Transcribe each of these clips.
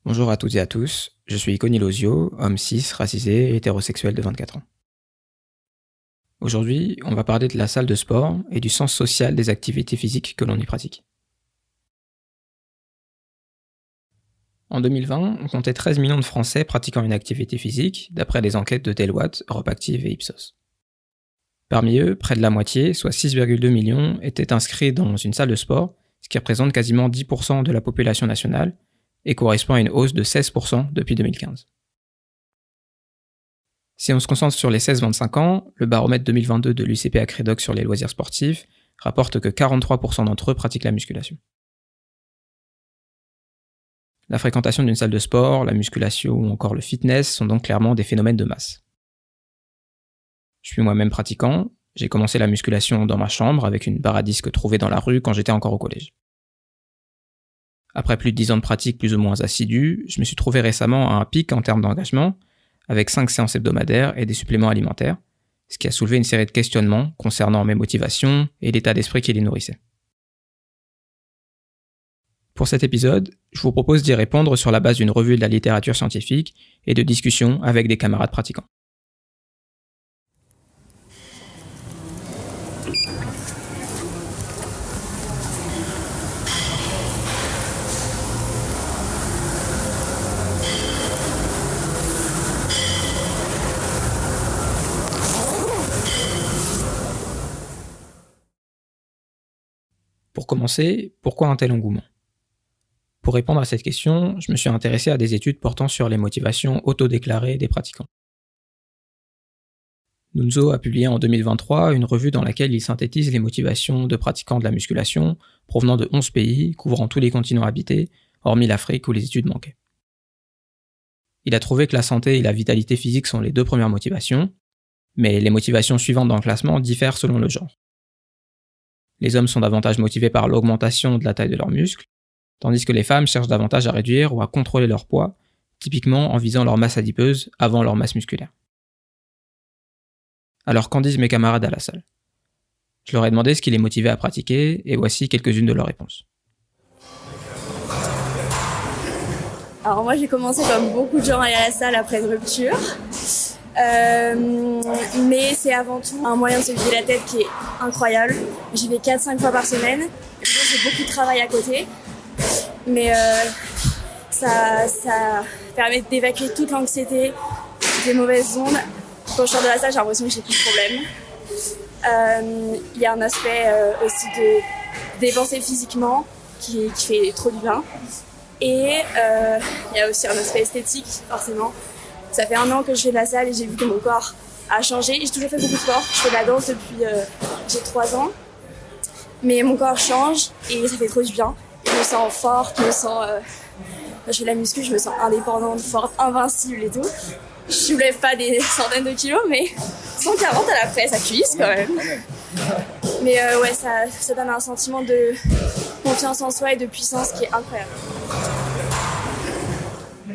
Bonjour à toutes et à tous, je suis Conny Lozio, homme cis, racisé et hétérosexuel de 24 ans. Aujourd'hui, on va parler de la salle de sport et du sens social des activités physiques que l'on y pratique. En 2020, on comptait 13 millions de Français pratiquant une activité physique, d'après les enquêtes de Deloitte, Europe Active et Ipsos. Parmi eux, près de la moitié, soit 6,2 millions, étaient inscrits dans une salle de sport, ce qui représente quasiment 10% de la population nationale, et correspond à une hausse de 16% depuis 2015. Si on se concentre sur les 16-25 ans, le baromètre 2022 de l'UCP Acredoc sur les loisirs sportifs rapporte que 43% d'entre eux pratiquent la musculation. La fréquentation d'une salle de sport, la musculation ou encore le fitness sont donc clairement des phénomènes de masse. Je suis moi-même pratiquant, j'ai commencé la musculation dans ma chambre avec une barre à disque trouvée dans la rue quand j'étais encore au collège. Après plus de 10 ans de pratique plus ou moins assidue, je me suis trouvé récemment à un pic en termes d'engagement, avec 5 séances hebdomadaires et des suppléments alimentaires, ce qui a soulevé une série de questionnements concernant mes motivations et l'état d'esprit qui les nourrissait. Pour cet épisode, je vous propose d'y répondre sur la base d'une revue de la littérature scientifique et de discussions avec des camarades pratiquants. Pour commencer, pourquoi un tel engouement ? Pour répondre à cette question, je me suis intéressé à des études portant sur les motivations autodéclarées des pratiquants. Nunzo a publié en 2023 une revue dans laquelle il synthétise les motivations de pratiquants de la musculation provenant de 11 pays, couvrant tous les continents habités, hormis l'Afrique où les études manquaient. Il a trouvé que la santé et la vitalité physique sont les deux premières motivations, mais les motivations suivantes dans le classement diffèrent selon le genre. Les hommes sont davantage motivés par l'augmentation de la taille de leurs muscles, tandis que les femmes cherchent davantage à réduire ou à contrôler leur poids, typiquement en visant leur masse adipeuse avant leur masse musculaire. Alors qu'en disent mes camarades à la salle ? Je leur ai demandé ce qui les motivait à pratiquer, et voici quelques-unes de leurs réponses. Alors moi j'ai commencé comme beaucoup de gens à aller à la salle après une rupture. Mais c'est avant tout un moyen de se vider la tête qui est incroyable. J'y vais 4-5 fois par semaine. J'ai beaucoup de travail à côté. Mais ça permet d'évacuer toute l'anxiété, toutes les mauvaises ondes. Quand je sors de la salle, j'ai l'impression que j'ai plus de problème. Il y a un aspect aussi de dépenser physiquement qui fait trop du bien. Et il y a aussi un aspect esthétique, forcément. Ça fait 1 an que je fais de la salle et j'ai vu que mon corps a changé. J'ai toujours fait beaucoup de sport. Je fais de la danse depuis j'ai 3 ans. Mais mon corps change et ça fait trop du bien. Je me sens forte, je fais de la muscu, je me sens indépendante, forte, invincible et tout. Je soulève pas des centaines de kilos, mais 140 à la presse à cuisse quand même. Mais ouais, ça donne un sentiment de confiance en soi et de puissance qui est incroyable.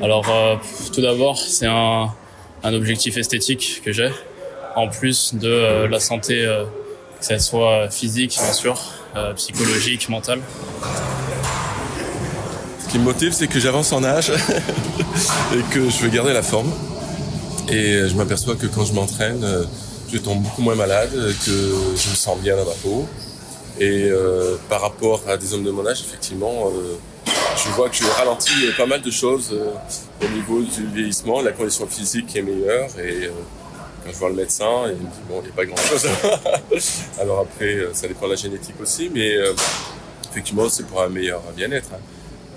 Alors, tout d'abord, c'est un objectif esthétique que j'ai, en plus de la santé, que ça soit physique, bien sûr, psychologique, mentale. Ce qui me motive, c'est que j'avance en âge et que je veux garder la forme. Et je m'aperçois que quand je m'entraîne, je tombe beaucoup moins malade, que je me sens bien dans ma peau. Et par rapport à des hommes de mon âge, effectivement, je vois que je ralentis pas mal de choses au niveau du vieillissement, la condition physique est meilleure et quand je vois le médecin, il me dit bon, il n'y a pas grand-chose. Alors après, ça dépend de la génétique aussi, mais effectivement, c'est pour un meilleur bien-être.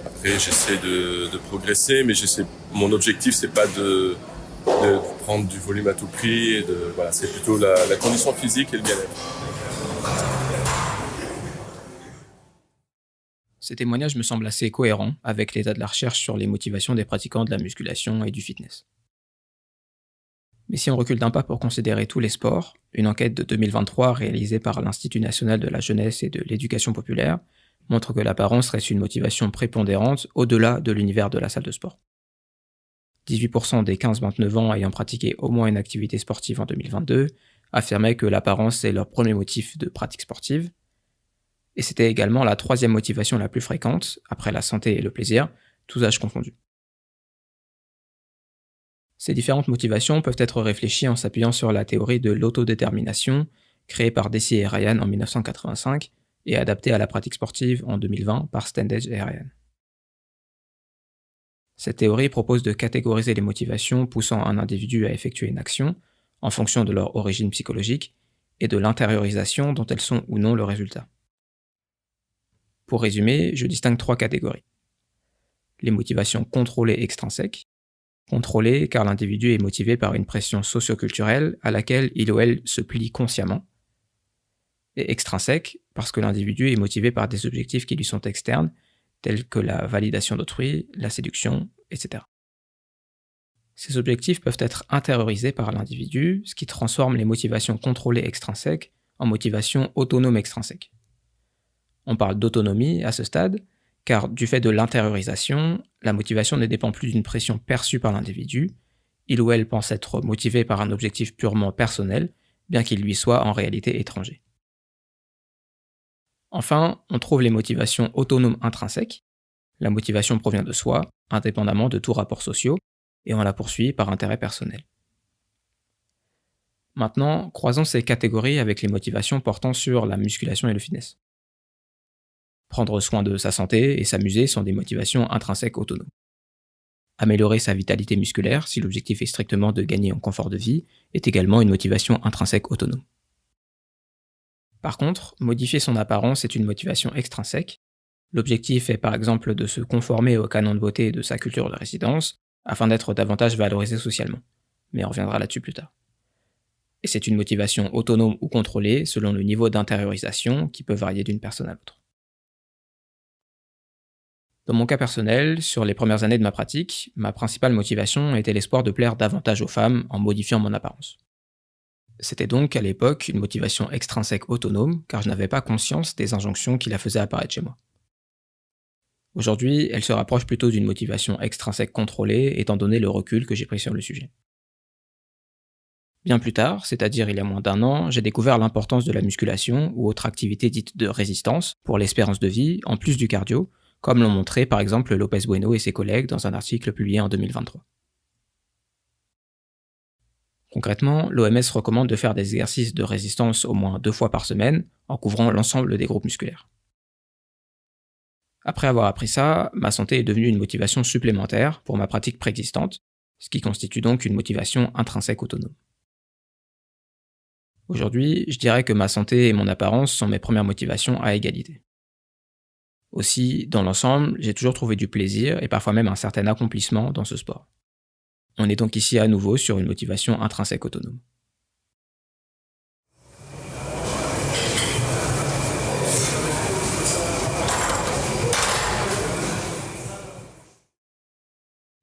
Après, j'essaie de progresser, mais mon objectif, c'est pas de prendre du volume à tout prix. Voilà, c'est plutôt la condition physique et le bien-être. Ces témoignages me semblent assez cohérents avec l'état de la recherche sur les motivations des pratiquants de la musculation et du fitness. Mais si on recule d'un pas pour considérer tous les sports, une enquête de 2023 réalisée par l'Institut national de la jeunesse et de l'éducation populaire montre que l'apparence reste une motivation prépondérante au-delà de l'univers de la salle de sport. 18% des 15-29 ans ayant pratiqué au moins une activité sportive en 2022 affirmaient que l'apparence est leur premier motif de pratique sportive, et c'était également la 3e motivation la plus fréquente, après la santé et le plaisir, tous âges confondus. Ces différentes motivations peuvent être réfléchies en s'appuyant sur la théorie de l'autodétermination, créée par Deci et Ryan en 1985 et adaptée à la pratique sportive en 2020 par Standage et Ryan. Cette théorie propose de catégoriser les motivations poussant un individu à effectuer une action en fonction de leur origine psychologique et de l'intériorisation dont elles sont ou non le résultat. Pour résumer, je distingue 3 catégories. Les motivations contrôlées extrinsèques. Contrôlées car l'individu est motivé par une pression socio-culturelle à laquelle il ou elle se plie consciemment. Et extrinsèques parce que l'individu est motivé par des objectifs qui lui sont externes, tels que la validation d'autrui, la séduction, etc. Ces objectifs peuvent être intériorisés par l'individu, ce qui transforme les motivations contrôlées extrinsèques en motivations autonomes extrinsèques. On parle d'autonomie à ce stade, car du fait de l'intériorisation, la motivation ne dépend plus d'une pression perçue par l'individu, il ou elle pense être motivé par un objectif purement personnel, bien qu'il lui soit en réalité étranger. Enfin, on trouve les motivations autonomes intrinsèques. La motivation provient de soi, indépendamment de tout rapport social, et on la poursuit par intérêt personnel. Maintenant, croisons ces catégories avec les motivations portant sur la musculation et le fitness. Prendre soin de sa santé et s'amuser sont des motivations intrinsèques autonomes. Améliorer sa vitalité musculaire, si l'objectif est strictement de gagner en confort de vie, est également une motivation intrinsèque autonome. Par contre, modifier son apparence est une motivation extrinsèque. L'objectif est par exemple de se conformer au canon de beauté de sa culture de résidence, afin d'être davantage valorisé socialement. Mais on reviendra là-dessus plus tard. Et c'est une motivation autonome ou contrôlée selon le niveau d'intériorisation qui peut varier d'une personne à l'autre. Dans mon cas personnel, sur les premières années de ma pratique, ma principale motivation était l'espoir de plaire davantage aux femmes en modifiant mon apparence. C'était donc à l'époque une motivation extrinsèque autonome, car je n'avais pas conscience des injonctions qui la faisaient apparaître chez moi. Aujourd'hui, elle se rapproche plutôt d'une motivation extrinsèque contrôlée, étant donné le recul que j'ai pris sur le sujet. Bien plus tard, c'est-à-dire il y a moins d'1 an, j'ai découvert l'importance de la musculation ou autre activité dite de résistance pour l'espérance de vie, en plus du cardio, comme l'ont montré par exemple Lopez Bueno et ses collègues dans un article publié en 2023. Concrètement, l'OMS recommande de faire des exercices de résistance au moins 2 fois par semaine, en couvrant l'ensemble des groupes musculaires. Après avoir appris ça, ma santé est devenue une motivation supplémentaire pour ma pratique préexistante, ce qui constitue donc une motivation intrinsèque autonome. Aujourd'hui, je dirais que ma santé et mon apparence sont mes premières motivations à égalité. Aussi, dans l'ensemble, j'ai toujours trouvé du plaisir et parfois même un certain accomplissement dans ce sport. On est donc ici à nouveau sur une motivation intrinsèque autonome.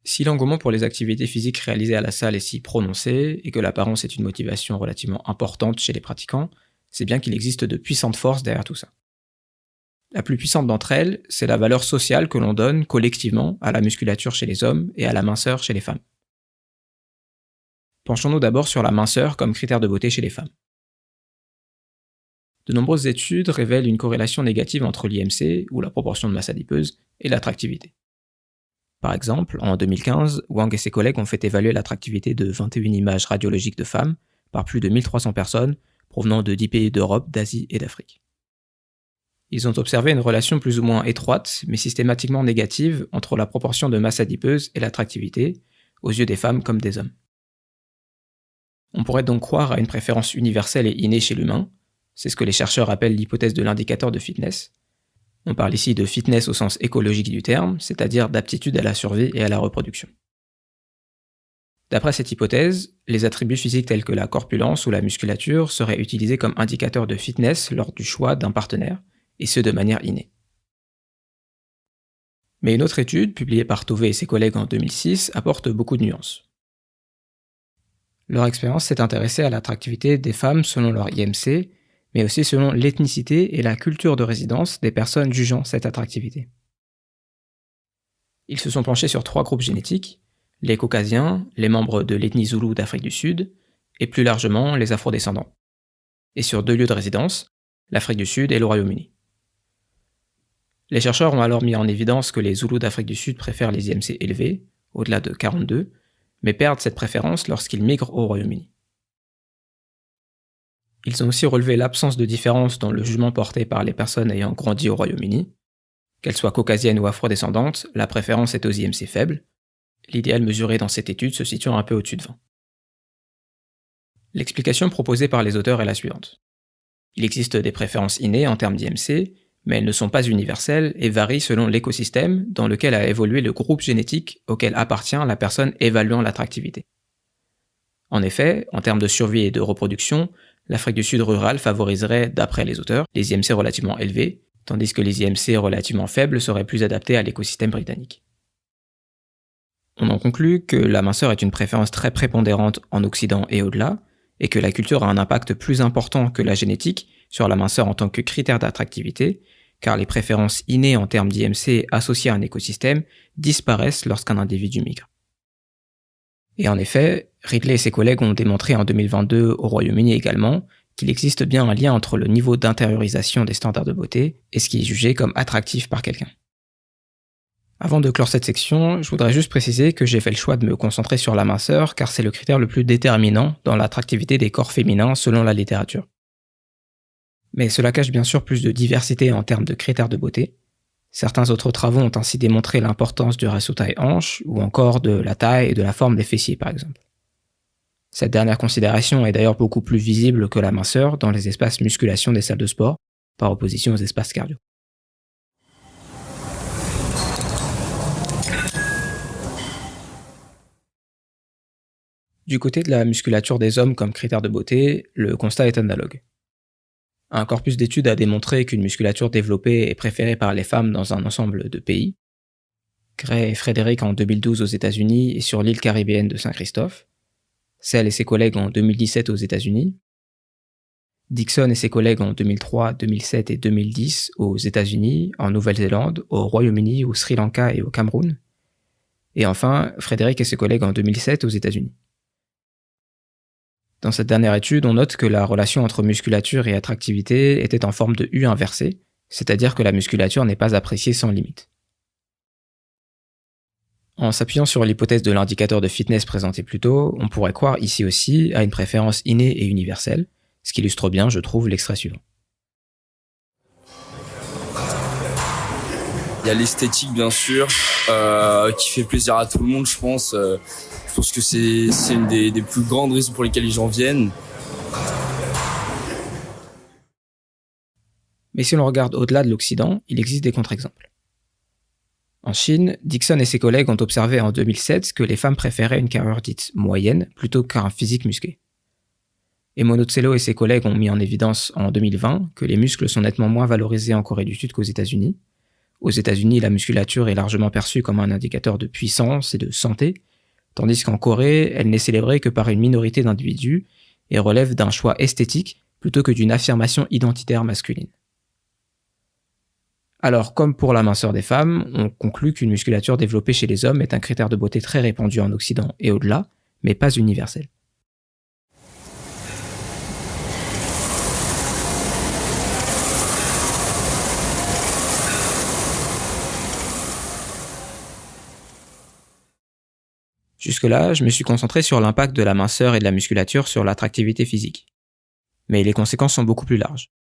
Si l'engouement pour les activités physiques réalisées à la salle est si prononcé et que l'apparence est une motivation relativement importante chez les pratiquants, c'est bien qu'il existe de puissantes forces derrière tout ça. La plus puissante d'entre elles, c'est la valeur sociale que l'on donne collectivement à la musculature chez les hommes et à la minceur chez les femmes. Penchons-nous d'abord sur la minceur comme critère de beauté chez les femmes. De nombreuses études révèlent une corrélation négative entre l'IMC, ou la proportion de masse adipeuse, et l'attractivité. Par exemple, en 2015, Wang et ses collègues ont fait évaluer l'attractivité de 21 images radiologiques de femmes par plus de 1300 personnes provenant de 10 pays d'Europe, d'Asie et d'Afrique. Ils ont observé une relation plus ou moins étroite, mais systématiquement négative, entre la proportion de masse adipeuse et l'attractivité, aux yeux des femmes comme des hommes. On pourrait donc croire à une préférence universelle et innée chez l'humain, c'est ce que les chercheurs appellent l'hypothèse de l'indicateur de fitness. On parle ici de fitness au sens écologique du terme, c'est-à-dire d'aptitude à la survie et à la reproduction. D'après cette hypothèse, les attributs physiques tels que la corpulence ou la musculature seraient utilisés comme indicateurs de fitness lors du choix d'un partenaire, et ce de manière innée. Mais une autre étude, publiée par Tovey et ses collègues en 2006, apporte beaucoup de nuances. Leur expérience s'est intéressée à l'attractivité des femmes selon leur IMC, mais aussi selon l'ethnicité et la culture de résidence des personnes jugeant cette attractivité. Ils se sont penchés sur 3 groupes génétiques, les Caucasiens, les membres de l'ethnie Zoulou d'Afrique du Sud, et plus largement les Afrodescendants. Et sur 2 lieux de résidence, l'Afrique du Sud et le Royaume-Uni. Les chercheurs ont alors mis en évidence que les Zoulous d'Afrique du Sud préfèrent les IMC élevés, au-delà de 42, mais perdent cette préférence lorsqu'ils migrent au Royaume-Uni. Ils ont aussi relevé l'absence de différence dans le jugement porté par les personnes ayant grandi au Royaume-Uni. Qu'elles soient caucasiennes ou afrodescendantes, la préférence est aux IMC faibles, l'idéal mesuré dans cette étude se situant un peu au-dessus de 20. L'explication proposée par les auteurs est la suivante. Il existe des préférences innées en termes d'IMC, mais elles ne sont pas universelles et varient selon l'écosystème dans lequel a évolué le groupe génétique auquel appartient la personne évaluant l'attractivité. En effet, en termes de survie et de reproduction, l'Afrique du Sud rurale favoriserait, d'après les auteurs, les IMC relativement élevés, tandis que les IMC relativement faibles seraient plus adaptés à l'écosystème britannique. On en conclut que la minceur est une préférence très prépondérante en Occident et au-delà, et que la culture a un impact plus important que la génétique sur la minceur en tant que critère d'attractivité, car les préférences innées en termes d'IMC associées à un écosystème disparaissent lorsqu'un individu migre. Et en effet, Ridley et ses collègues ont démontré en 2022 au Royaume-Uni également qu'il existe bien un lien entre le niveau d'intériorisation des standards de beauté et ce qui est jugé comme attractif par quelqu'un. Avant de clore cette section, je voudrais juste préciser que j'ai fait le choix de me concentrer sur la minceur car c'est le critère le plus déterminant dans l'attractivité des corps féminins selon la littérature. Mais cela cache bien sûr plus de diversité en termes de critères de beauté. Certains autres travaux ont ainsi démontré l'importance du ratio taille-hanche ou encore de la taille et de la forme des fessiers par exemple. Cette dernière considération est d'ailleurs beaucoup plus visible que la minceur dans les espaces musculation des salles de sport, par opposition aux espaces cardio. Du côté de la musculature des hommes comme critère de beauté, le constat est analogue. Un corpus d'études a démontré qu'une musculature développée est préférée par les femmes dans un ensemble de pays. Gray et Frédéric en 2012 aux États-Unis et sur l'île caribéenne de Saint-Christophe. Sell et ses collègues en 2017 aux États-Unis. Dixon et ses collègues en 2003, 2007 et 2010 aux États-Unis, en Nouvelle-Zélande, au Royaume-Uni, au Sri Lanka et au Cameroun. Et enfin, Frédéric et ses collègues en 2007 aux États-Unis. Dans cette dernière étude, on note que la relation entre musculature et attractivité était en forme de U inversée, c'est-à-dire que la musculature n'est pas appréciée sans limite. En s'appuyant sur l'hypothèse de l'indicateur de fitness présenté plus tôt, on pourrait croire ici aussi à une préférence innée et universelle, ce qui illustre bien, je trouve, l'extrait suivant. Il y a l'esthétique, bien sûr, qui fait plaisir à tout le monde, je pense. Je pense que c'est une des plus grandes raisons pour lesquelles les gens viennent. Mais si l'on regarde au-delà de l'Occident, il existe des contre-exemples. En Chine, Dixon et ses collègues ont observé en 2007 que les femmes préféraient une carrure dite moyenne plutôt qu'un physique musclé. Et Monozzello et ses collègues ont mis en évidence en 2020 que les muscles sont nettement moins valorisés en Corée du Sud qu'aux États-Unis. Aux États-Unis, la musculature est largement perçue comme un indicateur de puissance et de santé, tandis qu'en Corée, elle n'est célébrée que par une minorité d'individus et relève d'un choix esthétique plutôt que d'une affirmation identitaire masculine. Alors, comme pour la minceur des femmes, on conclut qu'une musculature développée chez les hommes est un critère de beauté très répandu en Occident et au-delà, mais pas universel. Jusque-là, je me suis concentré sur l'impact de la minceur et de la musculature sur l'attractivité physique. Mais les conséquences sont beaucoup plus larges.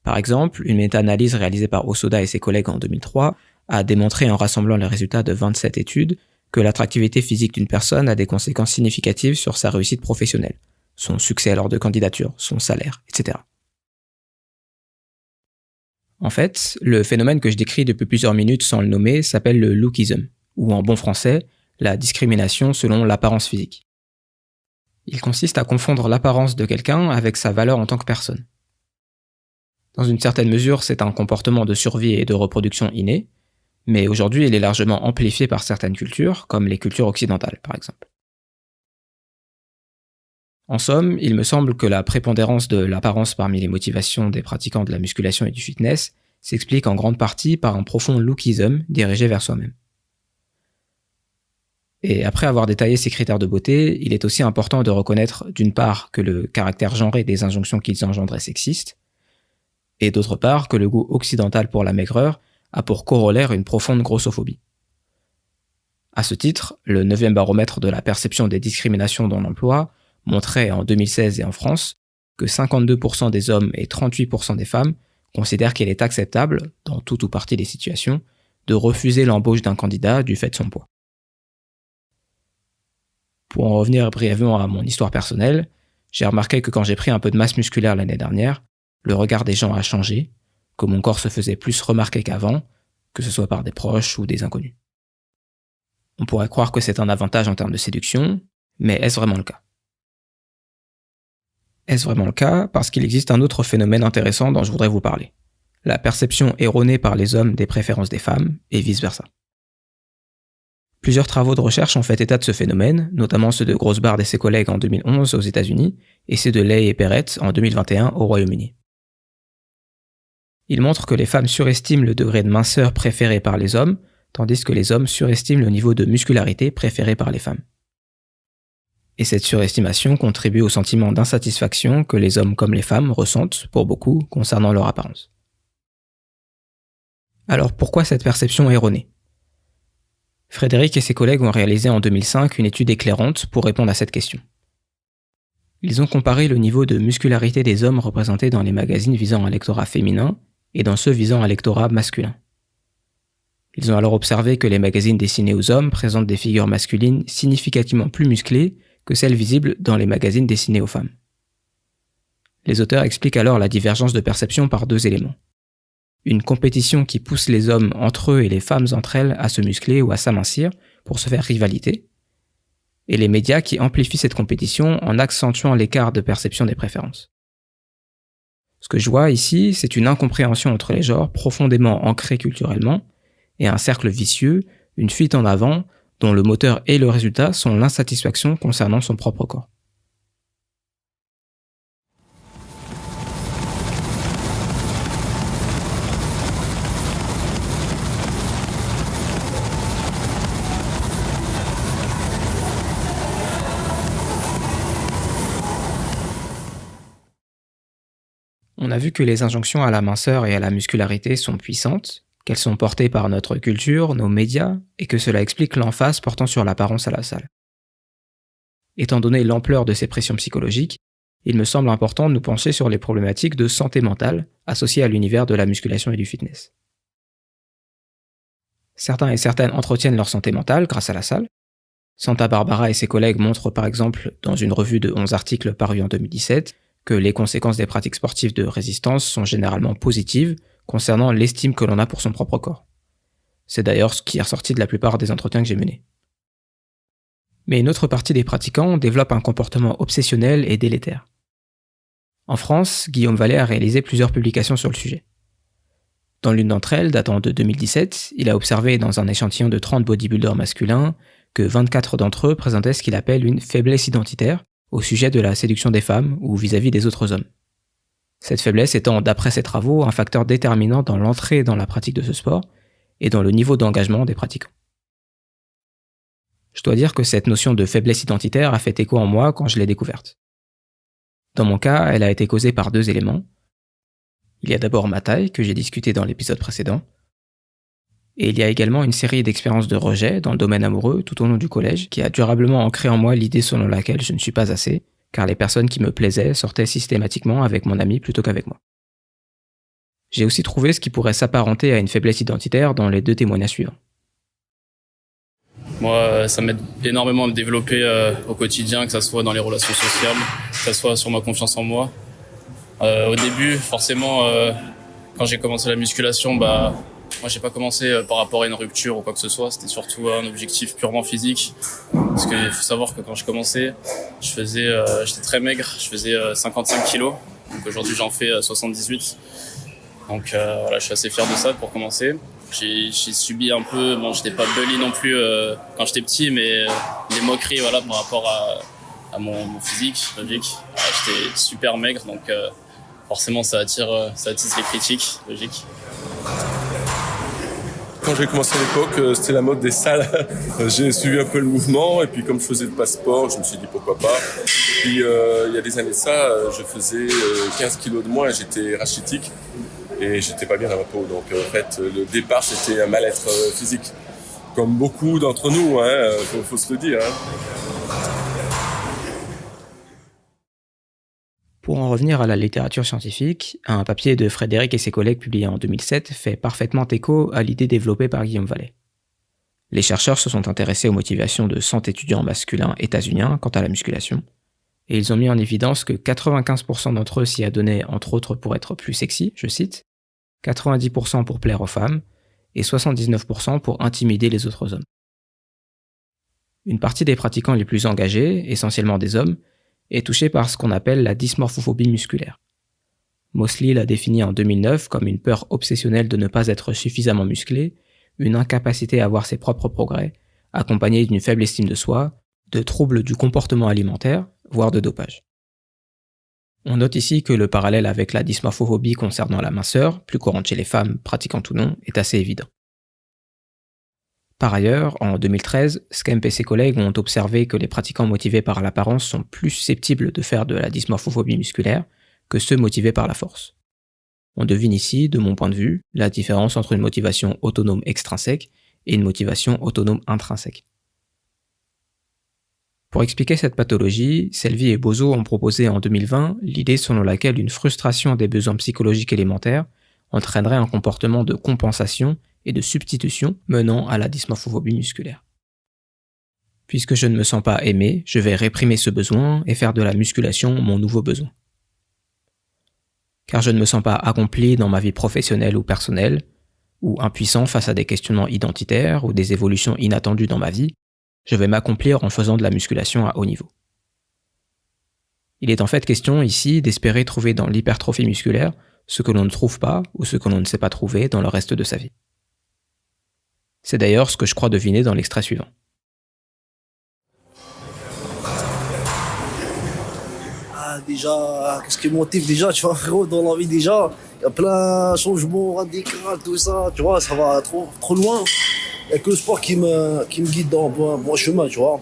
Par exemple, une méta-analyse réalisée par Osoda et ses collègues en 2003 a démontré en rassemblant les résultats de 27 études que l'attractivité physique d'une personne a des conséquences significatives sur sa réussite professionnelle, son succès lors de candidature, son salaire, etc. En fait, le phénomène que je décris depuis plusieurs minutes sans le nommer s'appelle le lookism, ou en bon français, la discrimination selon l'apparence physique. Il consiste à confondre l'apparence de quelqu'un avec sa valeur en tant que personne. Dans une certaine mesure, c'est un comportement de survie et de reproduction inné, mais aujourd'hui il est largement amplifié par certaines cultures, comme les cultures occidentales par exemple. En somme, il me semble que la prépondérance de l'apparence parmi les motivations des pratiquants de la musculation et du fitness s'explique en grande partie par un profond lookisme dirigé vers soi-même. Et après avoir détaillé ces critères de beauté, il est aussi important de reconnaître d'une part que le caractère genré des injonctions qu'ils engendrent est sexiste, et d'autre part que le goût occidental pour la maigreur a pour corollaire une profonde grossophobie. À ce titre, le 9e baromètre de la perception des discriminations dans l'emploi montrait en 2016 et en France que 52% des hommes et 38% des femmes considèrent qu'il est acceptable, dans toute ou partie des situations, de refuser l'embauche d'un candidat du fait de son poids. Pour en revenir brièvement à mon histoire personnelle, j'ai remarqué que quand j'ai pris un peu de masse musculaire l'année dernière, le regard des gens a changé, que mon corps se faisait plus remarquer qu'avant, que ce soit par des proches ou des inconnus. On pourrait croire que c'est un avantage en termes de séduction, mais est-ce vraiment le cas ? Est-ce vraiment le cas ? Parce qu'il existe un autre phénomène intéressant dont je voudrais vous parler. La perception erronée par les hommes des préférences des femmes, et vice-versa. Plusieurs travaux de recherche ont fait état de ce phénomène, notamment ceux de Grossbard et ses collègues en 2011 aux États-Unis, et ceux de Ley et Perret en 2021 au Royaume-Uni. Ils montrent que les femmes surestiment le degré de minceur préféré par les hommes, tandis que les hommes surestiment le niveau de muscularité préféré par les femmes. Et cette surestimation contribue au sentiment d'insatisfaction que les hommes comme les femmes ressentent, pour beaucoup, concernant leur apparence. Alors pourquoi cette perception erronée ? Frédéric et ses collègues ont réalisé en 2005 une étude éclairante pour répondre à cette question. Ils ont comparé le niveau de muscularité des hommes représentés dans les magazines visant un lectorat féminin et dans ceux visant un lectorat masculin. Ils ont alors observé que les magazines destinés aux hommes présentent des figures masculines significativement plus musclées que celles visibles dans les magazines destinés aux femmes. Les auteurs expliquent alors la divergence de perception par deux éléments. Une compétition qui pousse les hommes entre eux et les femmes entre elles à se muscler ou à s'amincir pour se faire rivalité, et les médias qui amplifient cette compétition en accentuant l'écart de perception des préférences. Ce que je vois ici, c'est une incompréhension entre les genres profondément ancrée culturellement, et un cercle vicieux, une fuite en avant, dont le moteur et le résultat sont l'insatisfaction concernant son propre corps. On a vu que les injonctions à la minceur et à la muscularité sont puissantes, qu'elles sont portées par notre culture, nos médias, et que cela explique l'emphase portant sur l'apparence à la salle. Étant donné l'ampleur de ces pressions psychologiques, il me semble important de nous pencher sur les problématiques de santé mentale associées à l'univers de la musculation et du fitness. Certains et certaines entretiennent leur santé mentale grâce à la salle. Santa Barbara et ses collègues montrent par exemple, dans une revue de 11 articles parus en 2017, que les conséquences des pratiques sportives de résistance sont généralement positives concernant l'estime que l'on a pour son propre corps. C'est d'ailleurs ce qui est ressorti de la plupart des entretiens que j'ai menés. Mais une autre partie des pratiquants développe un comportement obsessionnel et délétère. En France, Guillaume Vallée a réalisé plusieurs publications sur le sujet. Dans l'une d'entre elles, datant de 2017, il a observé dans un échantillon de 30 bodybuilders masculins que 24 d'entre eux présentaient ce qu'il appelle une faiblesse identitaire au sujet de la séduction des femmes ou vis-à-vis des autres hommes. Cette faiblesse étant, d'après ses travaux, un facteur déterminant dans l'entrée dans la pratique de ce sport et dans le niveau d'engagement des pratiquants. Je dois dire que cette notion de faiblesse identitaire a fait écho en moi quand je l'ai découverte. Dans mon cas, elle a été causée par deux éléments. Il y a d'abord ma taille, que j'ai discuté dans l'épisode précédent, et il y a également une série d'expériences de rejet dans le domaine amoureux tout au long du collège qui a durablement ancré en moi l'idée selon laquelle je ne suis pas assez, car les personnes qui me plaisaient sortaient systématiquement avec mon ami plutôt qu'avec moi. J'ai aussi trouvé ce qui pourrait s'apparenter à une faiblesse identitaire dans les deux témoignages suivants. Moi, ça m'aide énormément à me développer au quotidien, que ça soit dans les relations sociales, que ça soit sur ma confiance en moi. Au début, forcément, quand j'ai commencé la musculation, moi j'ai pas commencé par rapport à une rupture ou quoi que ce soit, c'était surtout un objectif purement physique. Parce qu'il faut savoir que quand je commençais, j'étais très maigre, je faisais 55 kilos. Donc aujourd'hui j'en fais 78. Donc voilà, je suis assez fier de ça pour commencer. J'ai subi un peu, j'étais pas bully non plus quand j'étais petit, mais des moqueries voilà par rapport à mon physique, logique. J'étais super maigre, donc forcément ça attise les critiques, logique. Quand j'ai commencé à l'époque, c'était la mode des salles. J'ai suivi un peu le mouvement et puis comme je faisais le passeport, je me suis dit pourquoi pas. Puis il y a des années de ça, je faisais 15 kilos de moins et j'étais rachitique et j'étais pas bien dans ma peau. Donc en fait, le départ c'était un mal-être physique. comme beaucoup d'entre nous, hein, faut se le dire. Hein. Pour en revenir à la littérature scientifique, un papier de Frédéric et ses collègues publié en 2007 fait parfaitement écho à l'idée développée par Guillaume Vallée. Les chercheurs se sont intéressés aux motivations de 100 étudiants masculins états-uniens quant à la musculation, et ils ont mis en évidence que 95% d'entre eux s'y adonnaient entre autres pour être plus sexy, je cite, 90% pour plaire aux femmes, et 79% pour intimider les autres hommes. Une partie des pratiquants les plus engagés, essentiellement des hommes, est touchée par ce qu'on appelle la dysmorphophobie musculaire. Mosley l'a définie en 2009 comme une peur obsessionnelle de ne pas être suffisamment musclé, une incapacité à voir ses propres progrès, accompagnée d'une faible estime de soi, de troubles du comportement alimentaire, voire de dopage. On note ici que le parallèle avec la dysmorphophobie concernant la minceur, plus courante chez les femmes, pratiquantes ou non, est assez évident. Par ailleurs, en 2013, Skemp et ses collègues ont observé que les pratiquants motivés par l'apparence sont plus susceptibles de faire de la dysmorphophobie musculaire que ceux motivés par la force. On devine ici, de mon point de vue, la différence entre une motivation autonome extrinsèque et une motivation autonome intrinsèque. Pour expliquer cette pathologie, Selvi et Bozo ont proposé en 2020 l'idée selon laquelle une frustration des besoins psychologiques élémentaires entraînerait un comportement de compensation et de substitution menant à la dysmorphophobie musculaire. Puisque je ne me sens pas aimé, je vais réprimer ce besoin et faire de la musculation mon nouveau besoin. Car je ne me sens pas accompli dans ma vie professionnelle ou personnelle, ou impuissant face à des questionnements identitaires ou des évolutions inattendues dans ma vie, je vais m'accomplir en faisant de la musculation à haut niveau. Il est en fait question ici d'espérer trouver dans l'hypertrophie musculaire ce que l'on ne trouve pas ou ce que l'on ne sait pas trouver dans le reste de sa vie. C'est d'ailleurs ce que je crois deviner dans l'extrait suivant. Déjà, qu'est-ce qui me motive déjà, tu vois, frérot, dans la vie déjà, il y a plein de changements radicaux, tout ça, tu vois, ça va trop loin. Il n'y a que le sport qui me guide dans mon chemin, tu vois.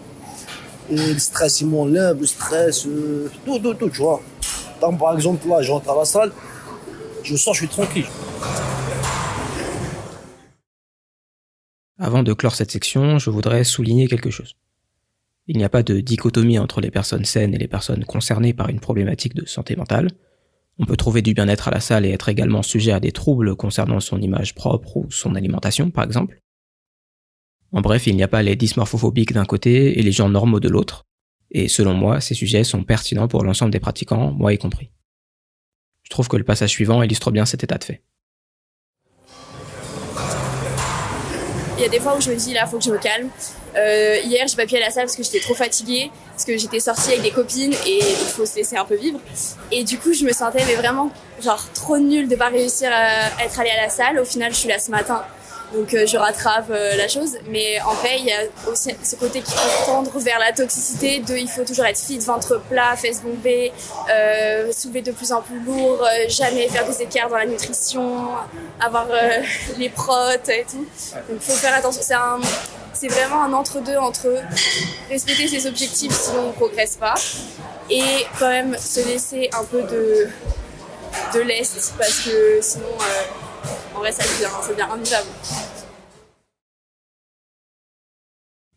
Et le stress, il m'enlève, le stress, tout, tu vois. Par exemple, là, je rentre à la salle, je sens que je suis tranquille. Avant de clore cette section, je voudrais souligner quelque chose. Il n'y a pas de dichotomie entre les personnes saines et les personnes concernées par une problématique de santé mentale. On peut trouver du bien-être à la salle et être également sujet à des troubles concernant son image propre ou son alimentation, par exemple. En bref, il n'y a pas les dysmorphophobiques d'un côté et les gens normaux de l'autre, et selon moi, ces sujets sont pertinents pour l'ensemble des pratiquants, moi y compris. Je trouve que le passage suivant illustre bien cet état de fait. Il y a des fois où je me dis là, faut que je me calme. Hier, j'ai pas pu aller à la salle parce que j'étais trop fatiguée, parce que j'étais sortie avec des copines et il faut se laisser un peu vivre. Et du coup, je me sentais vraiment trop nulle de pas réussir à être allée à la salle. Au final, je suis là ce matin, donc je rattrape la chose. Mais en fait, il y a aussi ce côté qui peut tendre vers la toxicité il faut toujours être fit, ventre plat, fesses bombées, soulever de plus en plus lourd, jamais faire des écarts dans la nutrition, avoir les protes et tout. Donc il faut faire attention. C'est vraiment un entre-deux entre respecter ses objectifs sinon on ne progresse pas et quand même se laisser un peu de lest parce que sinon en vrai ça devient invivable.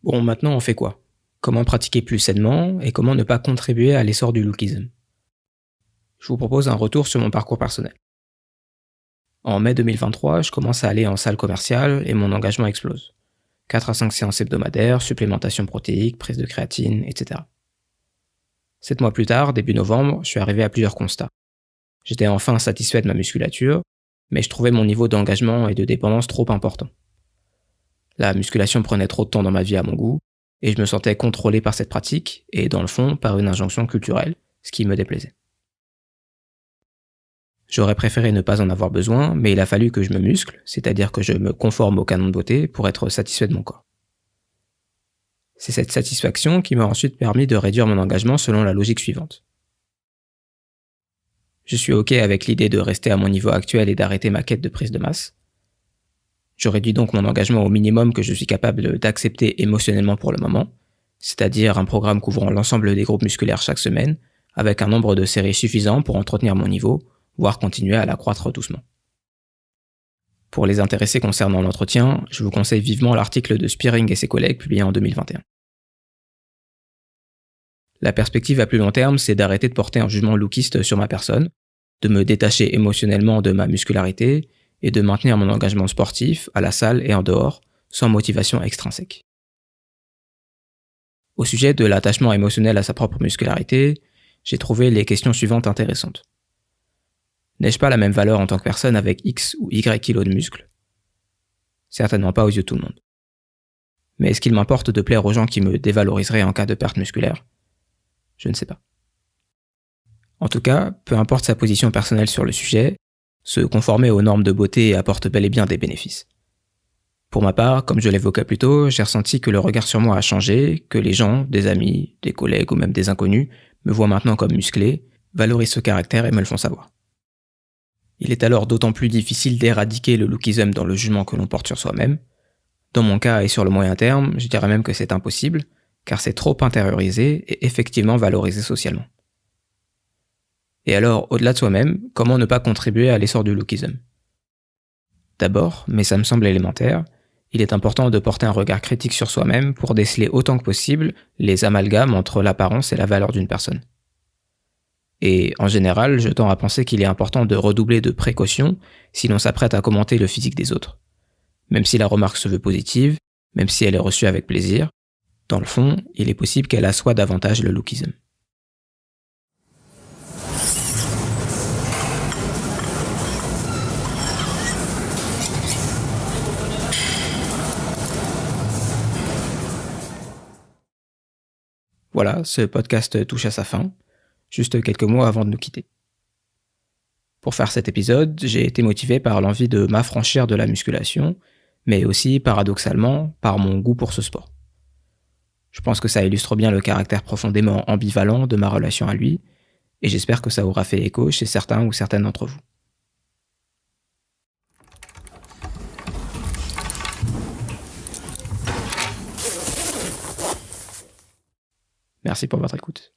Bon, maintenant on fait quoi ? Comment pratiquer plus sainement et comment ne pas contribuer à l'essor du lookisme ? Je vous propose un retour sur mon parcours personnel. En mai 2023, je commence à aller en salle commerciale et mon engagement explose. 4 à 5 séances hebdomadaires, supplémentation protéique, prise de créatine, etc. 7 mois plus tard, début novembre, je suis arrivé à plusieurs constats. J'étais enfin satisfait de ma musculature, mais je trouvais mon niveau d'engagement et de dépendance trop important. La musculation prenait trop de temps dans ma vie à mon goût, et je me sentais contrôlé par cette pratique, et dans le fond, par une injonction culturelle, ce qui me déplaisait. J'aurais préféré ne pas en avoir besoin, mais il a fallu que je me muscle, c'est-à-dire que je me conforme au canon de beauté pour être satisfait de mon corps. C'est cette satisfaction qui m'a ensuite permis de réduire mon engagement selon la logique suivante. Je suis OK avec l'idée de rester à mon niveau actuel et d'arrêter ma quête de prise de masse. Je réduis donc mon engagement au minimum que je suis capable d'accepter émotionnellement pour le moment, c'est-à-dire un programme couvrant l'ensemble des groupes musculaires chaque semaine, avec un nombre de séries suffisant pour entretenir mon niveau, voire continuer à l'accroître doucement. Pour les intéressés concernant l'entretien, je vous conseille vivement l'article de Spearing et ses collègues publié en 2021. La perspective à plus long terme, c'est d'arrêter de porter un jugement lookiste sur ma personne, de me détacher émotionnellement de ma muscularité et de maintenir mon engagement sportif à la salle et en dehors, sans motivation extrinsèque. Au sujet de l'attachement émotionnel à sa propre muscularité, j'ai trouvé les questions suivantes intéressantes. N'ai-je pas la même valeur en tant que personne avec X ou Y kilos de muscles ? Certainement pas aux yeux de tout le monde. Mais est-ce qu'il m'importe de plaire aux gens qui me dévaloriseraient en cas de perte musculaire ? Je ne sais pas. En tout cas, peu importe sa position personnelle sur le sujet, se conformer aux normes de beauté apporte bel et bien des bénéfices. Pour ma part, comme je l'évoquais plus tôt, j'ai ressenti que le regard sur moi a changé, que les gens, des amis, des collègues ou même des inconnus, me voient maintenant comme musclé, valorisent ce caractère et me le font savoir. Il est alors d'autant plus difficile d'éradiquer le lookisme dans le jugement que l'on porte sur soi-même. Dans mon cas et sur le moyen terme, je dirais même que c'est impossible, car c'est trop intériorisé et effectivement valorisé socialement. Et alors, au-delà de soi-même, comment ne pas contribuer à l'essor du lookisme ? D'abord, mais ça me semble élémentaire, il est important de porter un regard critique sur soi-même pour déceler autant que possible les amalgames entre l'apparence et la valeur d'une personne. Et en général, je tends à penser qu'il est important de redoubler de précautions si l'on s'apprête à commenter le physique des autres. Même si la remarque se veut positive, même si elle est reçue avec plaisir, dans le fond, il est possible qu'elle assoie davantage le lookisme. Voilà, ce podcast touche à sa fin, juste quelques mois avant de nous quitter. Pour faire cet épisode, j'ai été motivé par l'envie de m'affranchir de la musculation, mais aussi, paradoxalement, par mon goût pour ce sport. Je pense que ça illustre bien le caractère profondément ambivalent de ma relation à lui, et j'espère que ça aura fait écho chez certains ou certaines d'entre vous. Merci pour votre écoute.